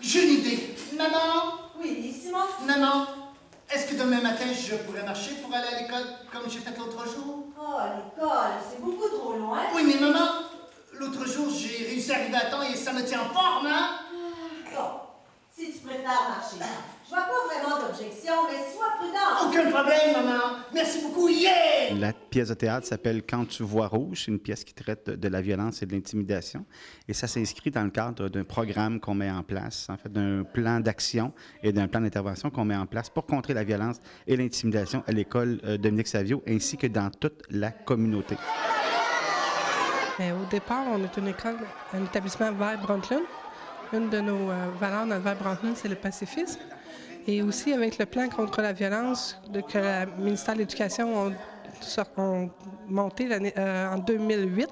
j'ai une idée. Maman? Oui, Simon? Maman, est-ce que demain matin, je pourrais marcher pour aller à l'école comme j'ai fait l'autre jour? Oh, l'école, c'est beaucoup trop loin. Oui, mais maman, l'autre jour, j'ai réussi à arriver à temps et ça me tient en forme, hein? Bon, si tu préfères marcher, je vois pas vraiment d'objection, mais sois prudent. Aucun problème, maman. Merci beaucoup, yeah! La pièce de théâtre s'appelle Quand tu vois rouge. C'est une pièce qui traite de la violence et de l'intimidation. Et ça s'inscrit dans le cadre d'un programme qu'on met en place, en fait, d'un plan d'action et d'un plan d'intervention qu'on met en place pour contrer la violence et l'intimidation à l'école Dominique Savio, ainsi que dans toute la communauté. Mais au départ, on est une école, un établissement vers Brundtland. Une de nos valeurs dans le vers Brundtland, c'est le pacifisme. Et aussi avec le plan contre la violence que le ministère de l'Éducation a monté en 2008,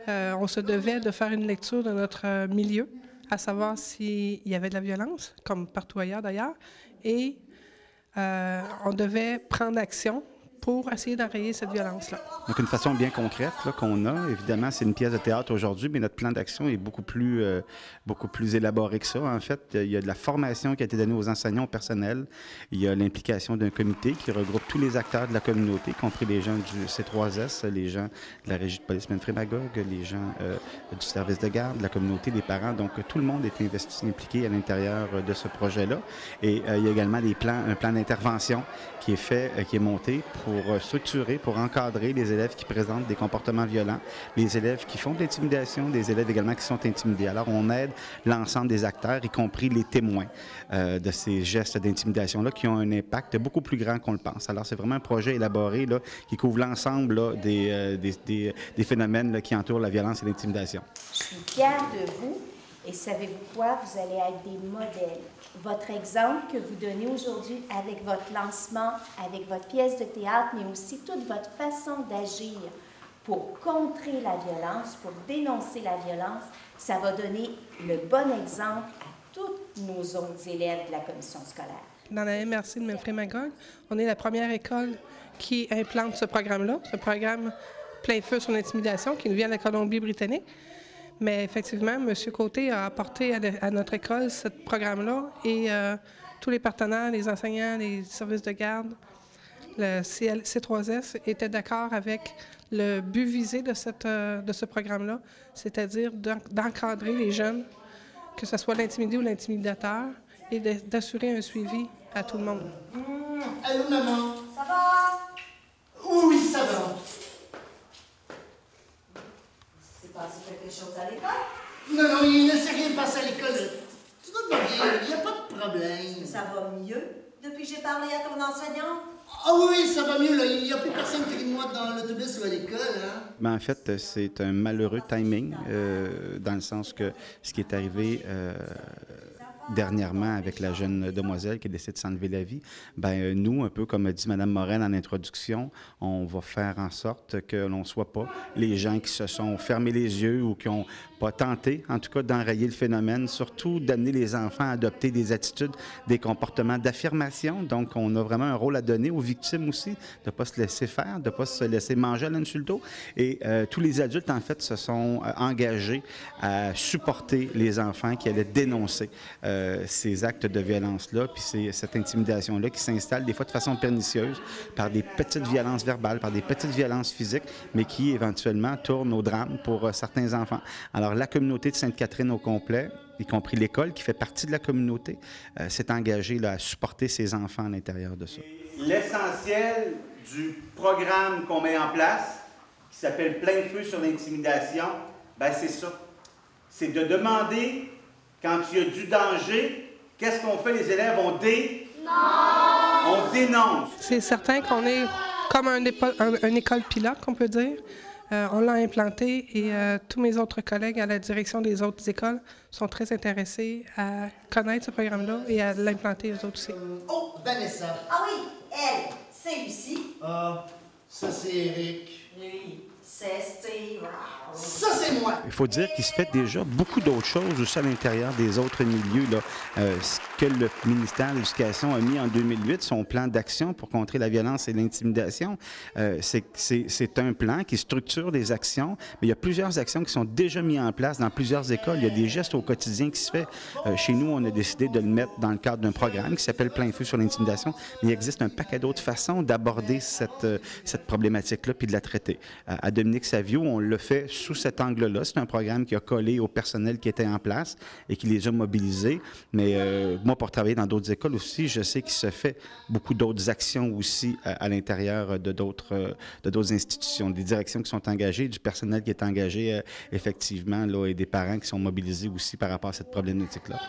on se devait de faire une lecture de notre milieu, à savoir s'il y avait de la violence, comme partout ailleurs d'ailleurs, et on devait prendre action pour essayer d'enrayer cette violence-là. Donc, une façon bien concrète qu'on a, évidemment, c'est une pièce de théâtre aujourd'hui, mais notre plan d'action est beaucoup plus élaboré que ça. En fait, il y a de la formation qui a été donnée aux enseignants, au personnel. Il y a l'implication d'un comité qui regroupe tous les acteurs de la communauté, y compris les gens du C3S, les gens de la Régie de police Manfred-Magog, les gens du service de garde, la communauté, les parents. Donc, tout le monde est investi, impliqué à l'intérieur de ce projet-là. Et il y a également un plan d'intervention qui est fait, qui est monté pour structurer, pour encadrer les élèves qui présentent des comportements violents, les élèves qui font de l'intimidation, des élèves également qui sont intimidés. Alors, on aide l'ensemble des acteurs, y compris les témoins de ces gestes d'intimidation-là qui ont un impact beaucoup plus grand qu'on le pense. Alors, c'est vraiment un projet élaboré là, qui couvre l'ensemble des phénomènes là, qui entourent la violence et l'intimidation. Je suis fière de vous et savez-vous quoi? Vous allez être des modèles. Votre exemple que vous donnez aujourd'hui avec votre lancement, avec votre pièce de théâtre, mais aussi toute votre façon d'agir pour contrer la violence, pour dénoncer la violence, ça va donner le bon exemple à tous nos autres élèves de la commission scolaire. Dans la MRC de Manfred-Magog, on est la première école qui implante ce programme-là, ce programme plein feu sur l'intimidation qui nous vient de la Colombie-Britannique. Mais effectivement, M. Côté a apporté à notre école ce programme-là et tous les partenaires, les enseignants, les services de garde, le C3S étaient d'accord avec le but visé de ce programme-là, c'est-à-dire d'encadrer les jeunes, que ce soit l'intimidé ou l'intimidateur, et d'assurer un suivi à tout le monde. Allô, maman? Ça va? Oui, ça va. C'est passé quelque chose à l'école? Non, il ne s'est rien passé à l'école. Tout va bien, il n'y a pas de problème. Ça va mieux depuis que j'ai parlé à ton enseignant? Ah oui, ça va mieux, là. Il n'y a plus personne qui rit de moi dans l'autobus ou à l'école, hein? Mais en fait, c'est un malheureux timing, dans le sens que ce qui est arrivé dernièrement avec la jeune demoiselle qui a décidé de s'enlever la vie, bien, nous, un peu comme a dit Mme Morel en introduction, on va faire en sorte que l'on ne soit pas les gens qui se sont fermés les yeux ou qui n'ont pas tenté, en tout cas, d'enrayer le phénomène, surtout d'amener les enfants à adopter des attitudes, des comportements d'affirmation. Donc, on a vraiment un rôle à donner aux victimes aussi, de ne pas se laisser faire, de ne pas se laisser manger à l'insulto. Et tous les adultes, en fait, se sont engagés à supporter les enfants qui allaient dénoncer ces actes de violence-là, puis c'est cette intimidation-là qui s'installe des fois de façon pernicieuse par des petites violences verbales, par des petites violences physiques, mais qui éventuellement tournent au drame pour certains enfants. Alors la communauté de Sainte-Catherine au complet, y compris l'école qui fait partie de la communauté, s'est engagée là, à supporter ces enfants à l'intérieur de ça. L'essentiel du programme qu'on met en place, qui s'appelle Plein feu sur l'intimidation, ben c'est ça. C'est de demander, quand il y a du danger, qu'est-ce qu'on fait? Les élèves, on dénonce. C'est certain qu'on est comme une école pilote, qu'on peut dire. On l'a implanté et tous mes autres collègues à la direction des autres écoles sont très intéressés à connaître ce programme-là et à l'implanter eux autres aussi. Oh, Vanessa. Ah oui, elle, c'est Lucie. Ah, ça c'est Eric. Lui, c'est Steve. Ça, c'est moi. Il faut dire qu'il se fait déjà beaucoup d'autres choses aussi à l'intérieur des autres milieux. Là. Ce que le ministère de l'Éducation a mis en 2008, son plan d'action pour contrer la violence et l'intimidation, c'est un plan qui structure des actions, mais il y a plusieurs actions qui sont déjà mises en place dans plusieurs écoles. Il y a des gestes au quotidien qui se font. Chez nous, on a décidé de le mettre dans le cadre d'un programme qui s'appelle Plein feu sur l'intimidation, mais il existe un paquet d'autres façons d'aborder cette problématique-là puis de la traiter. À Dominique Savio, on le fait sous cet angle-là. C'est un programme qui a collé au personnel qui était en place et qui les a mobilisés. Mais moi, pour travailler dans d'autres écoles aussi, je sais qu'il se fait beaucoup d'autres actions aussi à l'intérieur de d'autres institutions, des directions qui sont engagées, du personnel qui est engagé effectivement là, et des parents qui sont mobilisés aussi par rapport à cette problématique-là.